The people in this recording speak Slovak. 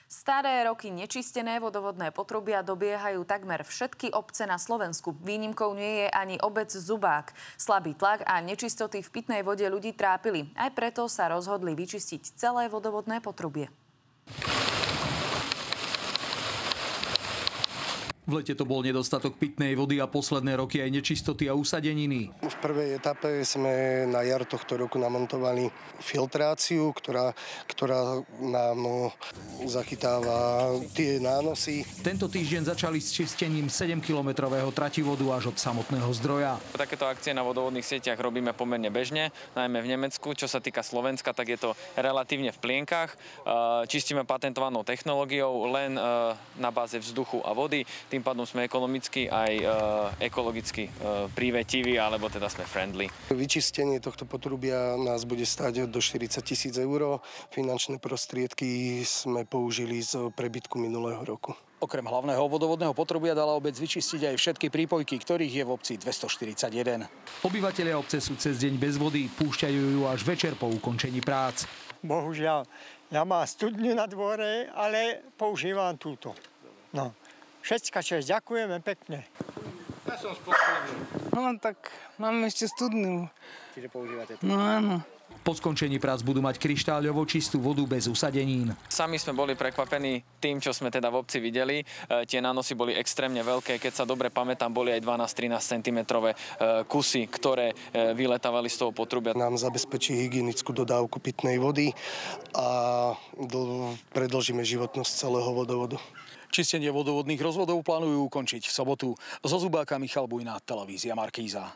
Staré roky nečistené vodovodné potrubia dobiehajú takmer všetky obce na Slovensku. Výnimkou nie je ani obec Zubák. Slabý tlak a nečistoty v pitnej vode ľudí trápili. Aj preto sa rozhodli vyčistiť celé vodovodné potrubie. V lete to bol nedostatok pitnej vody a posledné roky aj nečistoty a usadeniny. V prvej etape sme na jar tohto roku namontovali filtráciu, ktorá nám zachytáva tie nánosy. Tento týždeň začali s čistením 7-kilometrového trativodu až od samotného zdroja. Takéto akcie na vodovodných sieťach robíme pomerne bežne, najmä v Nemecku. Čo sa týka Slovenska, tak je to relatívne v plienkach. Čistíme patentovanou technológiou len na báze vzduchu a vody. Tým pádom sme ekonomicky aj ekologicky prívetiví, alebo teda sme friendly. Vyčistenie tohto potrubia nás bude stáť do 40 000 eur. Finančné prostriedky sme použili z prebytku minulého roku. Okrem hlavného vodovodného potrubia dala obec vyčistiť aj všetky prípojky, ktorých je v obci 241. Obyvatelia obce sú cez deň bez vody, púšťajú ju až večer po ukončení prác. Bohužiaľ, ja mám studňu na dvore, ale používam túto. No. Všetka časť, ďakujeme pekne. Ja som spokojný. No tak máme ešte studnú. Čiže používate to? No áno. Po skončení prác budú mať kryštáľovo čistú vodu bez usadenín. Sami sme boli prekvapení tým, čo sme teda v obci videli. Tie nánosy boli extrémne veľké. Keď sa dobre pamätám, boli aj 12-13 cm kusy, ktoré vyletávali z toho potrubia. Nám zabezpečí hygienickú dodávku pitnej vody a predĺžime životnosť celého vodovodu. Čistenie vodovodných rozvodov plánujú ukončiť v sobotu. Zo Zubáka Michal Bujna, televízia Markíza.